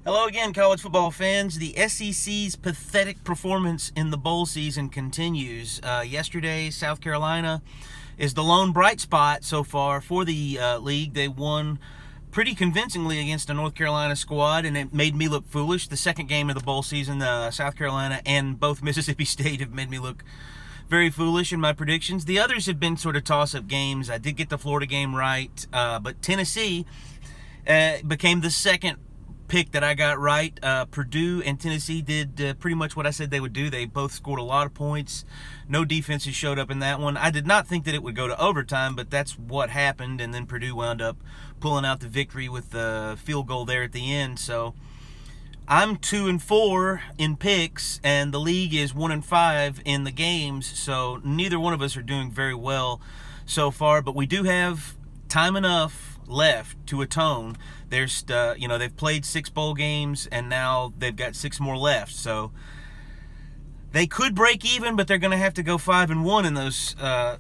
Hello again, college football fans. The SEC's pathetic performance in the bowl season continues. Yesterday, South Carolina is the lone bright spot so far for the league. They won pretty convincingly against a North Carolina squad, and it made me look foolish. The second game of the bowl season, South Carolina and both Mississippi State have made me look very foolish in my predictions. The others have been sort of toss-up games. I did get the Florida game right, but Tennessee became the second pick that I got right. Purdue and Tennessee did pretty much what I said they would do. They both scored a lot of points. No defenses showed up in that one. I did not think that it would go to overtime, but that's what happened, and then Purdue wound up pulling out the victory with the field goal there at the end. So I'm 2-4 in picks, and the league is 1-5 in the games, so neither one of us are doing very well so far, but we do have time enough left to atone. There's they've played 6 bowl games, and now they've got 6 more left, so they could break even, but they're going to have to go 5-1 in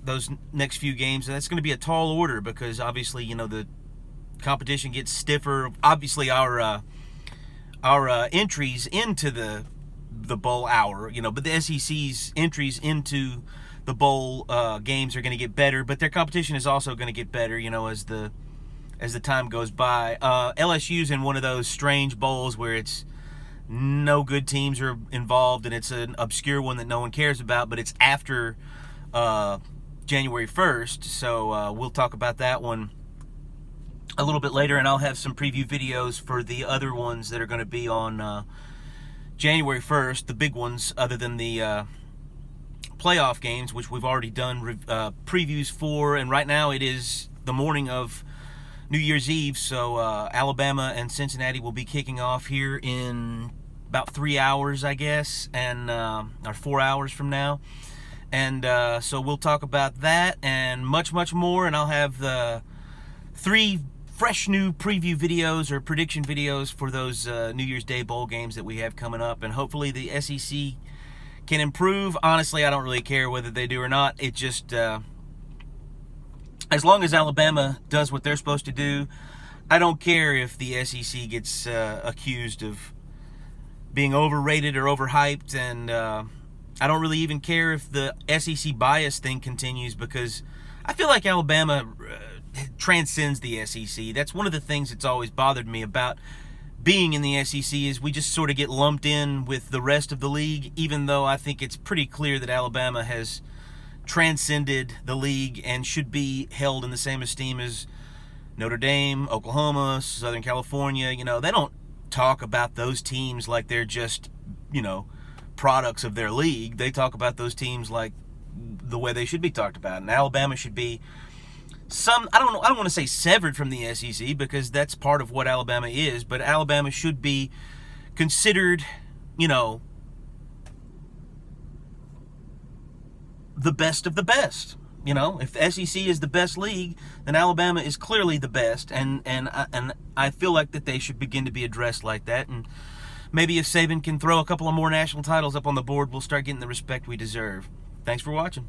those next few games, and that's going to be a tall order because obviously the competition gets stiffer. Obviously our entries into the bowl hour, but the SEC's entries into the bowl games are going to get better, but their competition is also going to get better as the time goes by. LSU's in one of those strange bowls where it's no good teams are involved, and it's an obscure one that no one cares about, but it's after January 1st, so we'll talk about that one a little bit later, and I'll have some preview videos for the other ones that are going to be on January 1st, the big ones other than the playoff games, which we've already done previews for, and right now it is the morning of New Year's Eve, so Alabama and Cincinnati will be kicking off here in about 3 hours, I guess, and or 4 hours from now. And so we'll talk about that and much, much more, and I'll have the 3 fresh new preview videos or prediction videos for those New Year's Day bowl games that we have coming up, and hopefully the SEC can improve. Honestly, I don't really care whether they do or not. It just as long as Alabama does what they're supposed to do, I don't care if the SEC gets accused of being overrated or overhyped, and I don't really even care if the SEC bias thing continues, because I feel like Alabama transcends the SEC. That's one of the things that's always bothered me about being in the SEC, is we just sort of get lumped in with the rest of the league, even though I think it's pretty clear that Alabama has transcended the league and should be held in the same esteem as Notre Dame, Oklahoma, Southern California. They don't talk about those teams like they're just, products of their league. They talk about those teams like the way they should be talked about. And Alabama should be I don't want to say severed from the SEC, because that's part of what Alabama is, but Alabama should be considered, the best of the best. If the SEC is the best league, then Alabama is clearly the best, and I feel like that they should begin to be addressed like that. And maybe if Saban can throw a couple of more national titles up on the board, we'll start getting the respect we deserve. Thanks for watching.